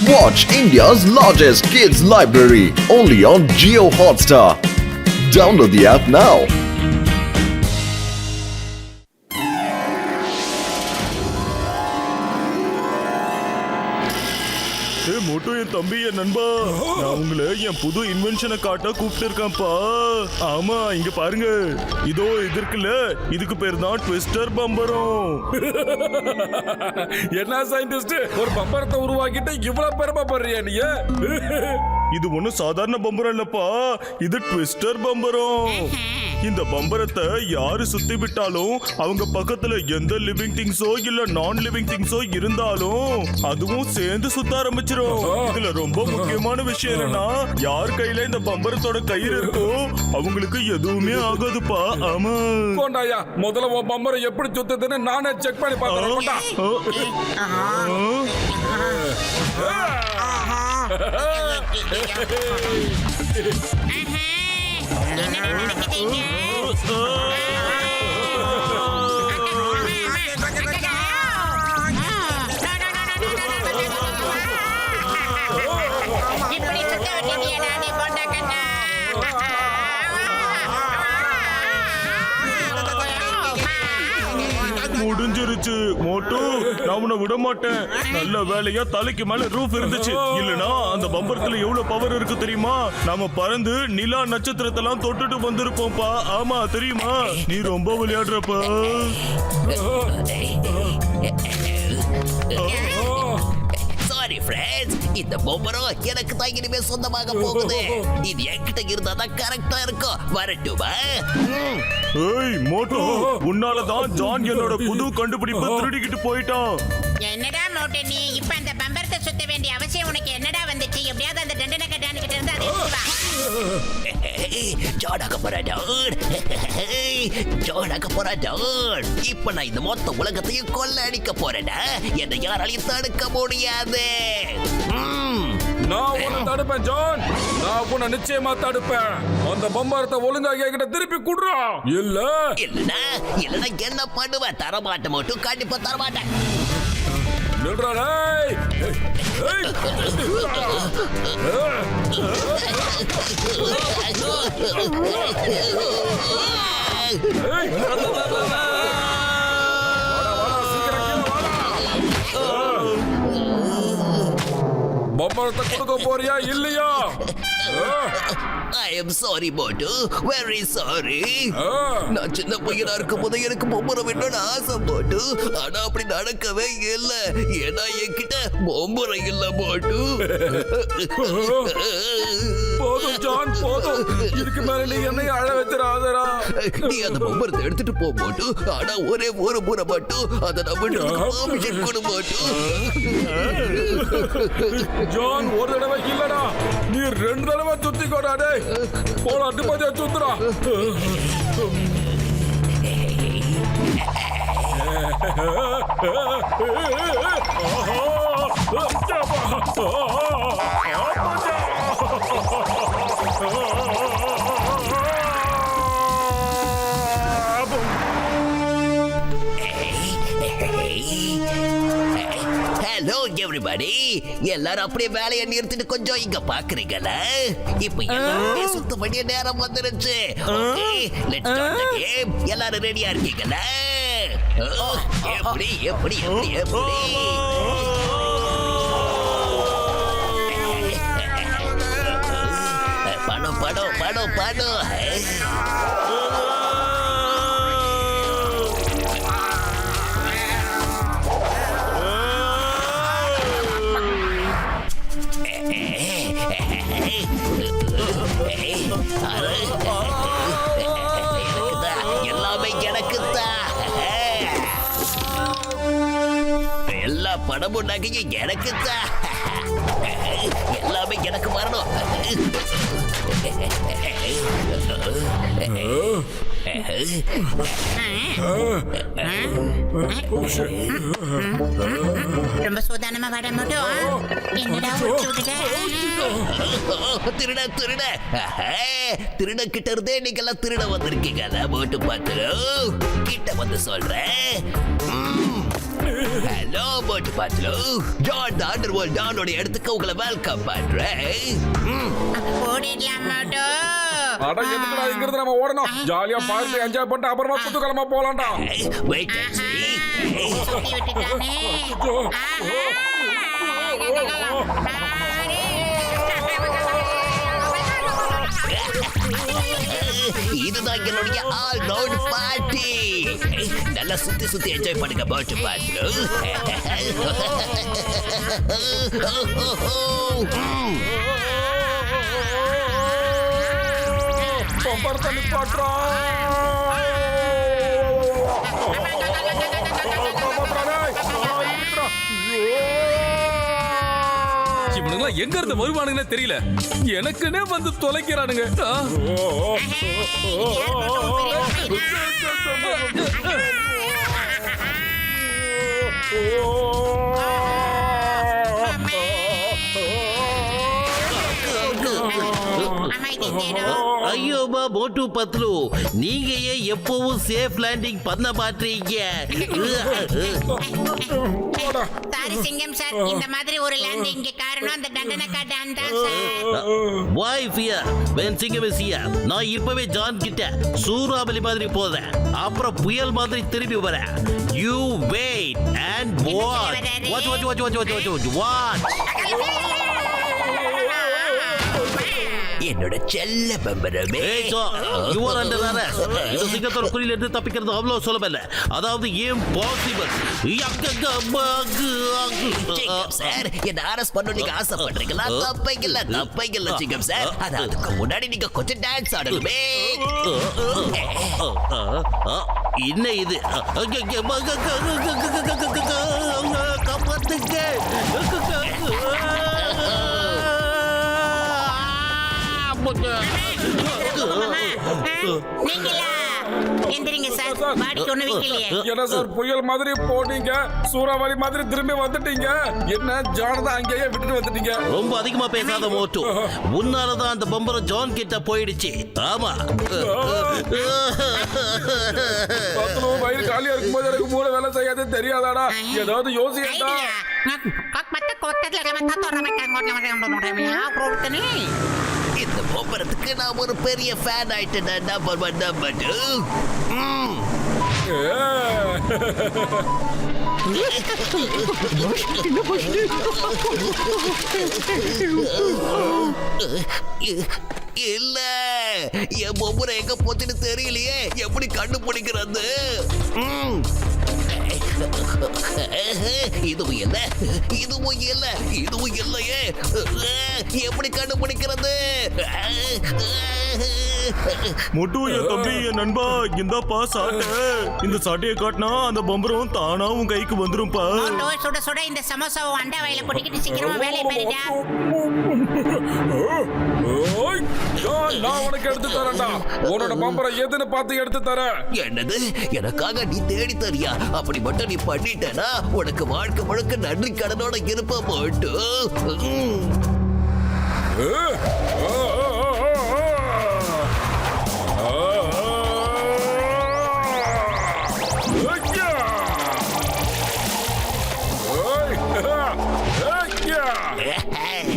Watch India's largest kids library only on Jio Hotstar. Download the app now. Motu என் தம்பி என் நண்பா நான் உங்களை என் புது இன்வென்ஷனை காட்ட கூப்பிட்டு இருக்கேன்ப்பா. ஆமா இங்க பாருங்க, இதோ இது இருக்குல்ல, இதுக்கு பேர் தான் ட்விஸ்டர் பம்பரம். என்ன சயின்டிஸ்ட் ஒரு பம்பரத்தை உருவாக்கிட்டு இவ்வளவு பெருமைப்படுறியா நீ? இது ஒன்னும் சாதாரண பம்பரம் இல்லப்பா, இது ட்விஸ்டர் பம்பரம். இந்த பம்பரத்தை யாரு சுத்தி விட்டாலும் அவங்க பக்கத்துல எந்த லிவிங் திங்ஸோ இல்ல நான் லிவிங் திங்ஸோ இருந்தாலும் அதுவும் சேர்ந்து சுத்த ஆரம்பிச்சிரும். இதுல ரொம்ப முக்கியமான விஷயம் என்னன்னா, யார் கையில இந்த பம்பரத்தோட கயிறு இருக்கோ அவங்களுக்கு எதுவுமே ஆகாதுப்பா. ஆமா கொண்டாயா, முதல்ல உன் பம்பரம் எப்படி சுத்துதுன்னு நானே செக் பண்ணி முடிஞ்சிருச்சு மோட்டு, நான் உன்னை விட மாட்டேன். நல்ல வேலையா தலைக்கு மேல ரூஃப் இருந்துச்சு, இல்லனா அந்த பம்பரத்துல எவ்வளவு பவர் இருக்கு தெரியுமா? நாம பறந்து நிலா நட்சத்திரத்தெல்லாம் தொட்டுட்டு வந்திருப்போம்ப்பா. ஆமா தெரியுமா? நீ ரொம்ப விளையாடுறப்பா. சாரி ஃப்ரெண்ட்ஸ், இந்த பொம்மரம் எனக்கு தான் இனிமே சொந்தமாக போகுது. இது என்கிட்ட இருந்தா தான் கரெக்டா இருக்கும். வரட்டுமா? ஏய் மோட்டு, உன்னாலதான் ஜான் என்னோட புது கண்டுபிடிப்பு திருடிக்கிட்டு போயிட்டான். என்னடா மோட்டு நீ இப்ப அந்த பம்பரத்தை சுத்த வேண்டிய அவசியம் உனக்கு என்னடா வந்துச்சு? எப்படியாவது அந்த தண்டனை கட்டானிக்கிட்ட இருந்து அதை எடுத்து வா. இப்ப நான் இந்த மொத்த உலகத்தையும் கொள்ள அடிக்க போறேன்னா என்னை யாராலையும் தடுக்க முடியாது. நான் உன்னை தடுப்பேன் ஜான், நான் உன்னை நிச்சயமா தடுப்பேன். அந்த பம்பரத்தை ஒழுங்கா என்கிட்ட திருப்பி குடுறா. இல்லனா என்ன பண்ணுவேன்? தரமாட்டேன் மட்டும், கண்டிப்பா தரமாட்டேன். பம்பரத்தை கொடுக்க போறியா இல்லையா? I am sorry Motu, very sorry. நான் சின்ன பையனா இருக்கும் போது எனக்கு பொம்பரம் வேணும்னு ஆசை மோட்டு, ஆனா அப்படி நடக்கவே இல்லை. ஏன்னா என்கிட்ட பொம்பரம் இல்ல மோட்டு. போதும் ஜான் போதும், இதுக்கு மேல நீ என்னை அழ வச்சிடாதடா. நீ அந்த பொம்பரத்தை எடுத்துட்டு போ மோட்டு, ஆனா ஒரே ஒரு முறை மட்டும் அதை நம்ம பெர்மிஷன் கொடு மோட்டு. ஜான் ஒரு தடவை இல்லடா, நீ 2 தடவை சுத்தி கொடாடே. போடா டிப்பதியா சுத்துறா. ஹலோ எவ்ரிபடி, எல்லாரும் அப்படியே வேலையை நிறுத்திட்டு கொஞ்சம் இங்க பாக்குறீங்களா? இப்ப எல்லாரும் சுத்த வேண்டிய நேரம் வந்துருச்சு. Okay, let's start the game. எல்லாரும் ரெடியா இருக்கீங்களா? எப்படி எப்படி எப்படி எப்படி படம் படம் படம் படம். எல்லாமே எனக்குத்தான். எல்லா படமும் நகையும் எனக்குத்தான். எல்லாமே எனக்கு வரணும். ரொம்ப சூதானமா வாட மட்டும் என்னடா திருட திருட திருட கிட்ட இருந்தே நீங்க எல்லாம் திருட வந்திருக்கீங்க. போட்டு பார்த்து கிட்ட வந்து சொல்றேன். Hello Motu Patlu, John the underworld டானோட இடத்துக்கு உங்களை வெல்கம் பண்றேன். ஓடிடலாம் மோட்டு. அட எதுக்குடா இங்க இருந்து நம்ம ஓடணும்? ஜாலியா பார்த்து என்ஜாய் பண்ணிட்டு அப்புறமா குதூகலமா போலாம்டா. வெயிட் அண்ட் சீ. சுத்தி விட்டுட்டானே. இதுதான் என்னுடைய ஆல் ரவுண்ட் பார்ட்டி. நல்லா சுத்தி சுத்தி என்ஜாய் பண்ணுங்க மோட்டு பாட்லு. பம்பர் தண்ணி பாட்டுறா. இவனுங்களாம் எங்க இருந்து வருவானுங்கன்னு தெரியல. எனக்குன்னே வந்து தொலைக்கிறானுங்க. ஐயோபா மோட்டு பத்லு, நீங்க ஏன் எப்பவும் சேஃப் லேண்டிங் பண்ண மாட்டீங்க? சாரி சிங்கம் சார், இந்த மாதிரி ஒரு லேண்டிங் காரணம் அந்த தண்டனக்கா டான் தான் sir. Why fear when Singam is here? நான் இப்பவே ஜான் கிட்ட சூறாவளி மாதிரி போறேன், அப்புறம் புயல் மாதிரி திரும்பி வரேன். You wait and watch. Watch. என்னோட செல்ல பம்பரமே. Hey John, you are under arrest. இந்த சிங்கத்தோட குறியில இருந்து தப்பிக்கிறது அவ்வளவு சுலபம் இல்ல. அதாவது impossible. சிங்கம் சார், என்ன அரெஸ்ட் பண்ண நீங்க ஆசைப்படுறீங்களா? தப்பைங்கல்ல சிங்கம் சார். அதுக்கு முன்னாடி நீங்க கொஞ்சம் டான்ஸ் ஆடணுமே. என்ன இது? நீங்களா? எந்திரிங்க சார், பாடிக்கு ஒண்ணு வைக்கலையே. என்ன சார் புயல் மாதிரி போனீங்க, சூறாவளி மாதிரி திரும்பி வந்துட்டீங்க. என்ன ஜானதான் அங்கேயே விட்டுட்டு வந்துட்டீங்க? ரொம்ப அதிகமா பேசாத மோட்டு, உன்னாலதான் அந்த பம்பரம் ஜான் கிட்ட போயிடுச்சு. ஆமா, வயிறு காலியா இருக்கும்போது எனக்கு மூளை வேலை செய்யாது தெரியாதாடா? ஏதாவது யோசிக்கா. இந்த பொம்பரத்துக்கு நான் ஒரு பெரிய ஃபேன் ஆயிட்டேன். Number 1 number 2. இல்ல, என் பொம்பரை எங்க போச்சுன்னு தெரியலையே. எப்படி கண்டுபிடிக்கிறது? இதுவும் இல்லையே. எப்படி கண்டுபிடிக்கிறது? மொட்டு என் தம்பி, என் நண்பா, இந்தாப்பா சாட்டை. இந்த சாட்டையை காட்டினா அந்த பம்பரம் தானா உன் கைக்கு வந்துரும்பா. மோட்டு, சுட சுட இந்த சமோசாவை அண்டா வாயில கொட்டிக்கிட்டு சீக்கிரமா வேலையை பாருடா. நான் உனக்கு எடுத்து தரேன்டா. உன்னோட பம்பரை எதுன்னு பார்த்து எடுத்து தரேன். என்னது? எனக்காக நீ தேடி தரியா? அப்படி மட்டும் நீ பண்ணிட்டேனா உனக்கு வாழ்க்கை முழுக்க நன்றி கடனோட இருப்ப போட்டு.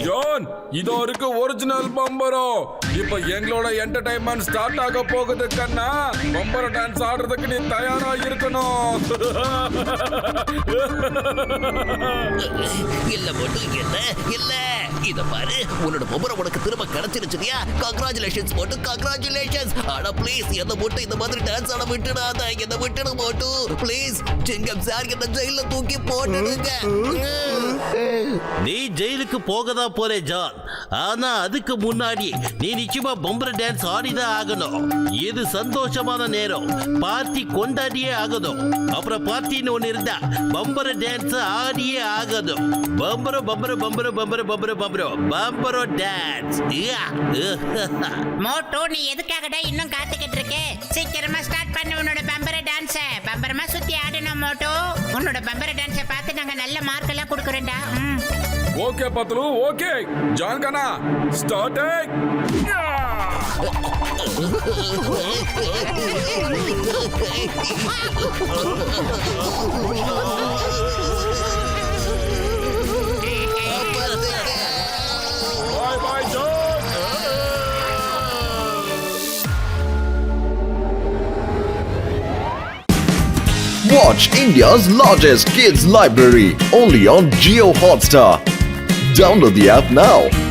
ஜான், இதோ இருக்கு ஒரிஜினல் பம்பரம். இப்ப எங்களோட என்டர்டைன்மெண்ட் ஸ்டார்ட் ஆக போகுது கண்ணா. பம்பர டான்ஸ் ஆடுறதுக்கு நீ தயாரா இருக்கணும். இல்ல போட்டு இல்ல இத பாரு, உன்னோட பொம்பரம் உனக்கு திரும்ப கிடைச்சிருச்சுயா. கங்க்ராச்சுலேஷன்ஸ் போட்டு, கங்க்ராச்சுலேஷன்ஸ். ஆனா ப்ளீஸ் என்ன போட்டு இந்த மாதிரி டான்ஸ் ஆட விட்டுடாத. என்ன விட்டுடு போட்டு ப்ளீஸ். சிங்கம் சார் என்ன ஜெயில தூக்கி போட்டுடுங்க. நீ ஜெயிலுக்கு போகதான் போறே ஜான், ஆனா அதுக்கு முன்னாடி நீ நிச்சயமா பம்பர டான்ஸ் ஆடிதான் ஆகணும். இது சந்தோஷமான நேரம், பார்ட்டி கொண்டாடியே ஆகணும். அப்புறம் பார்ட்டின்னு ஒண்ணு இருந்தா பம்பர டான்ஸ் ஆடியே ஆகணும். பம்பர பம்பர பம்பர பம்பர பம்பர பம்பர பம்பர டான்ஸ். மோட்டு, நீ எதுக்காகடா இன்னும் காத்துக்கிட்டு இருக்க? சீக்கிரமா ஸ்டார்ட் பண்ணு உன்னோட பம்பர டான்ஸ. பம்பரமா சுத்தி ஆடணும் மோட்டு. உன்னோட பம்பர டான்ஸ பார்த்து நாங்க நல்ல மார்க் எல்லாம் கொடுக்கறோம்டா. Okay Patlu, okay. ஜான் கண்ணா, start. Bye bye John. Watch India's largest kids library only on Geo Hotstar. Download the app now.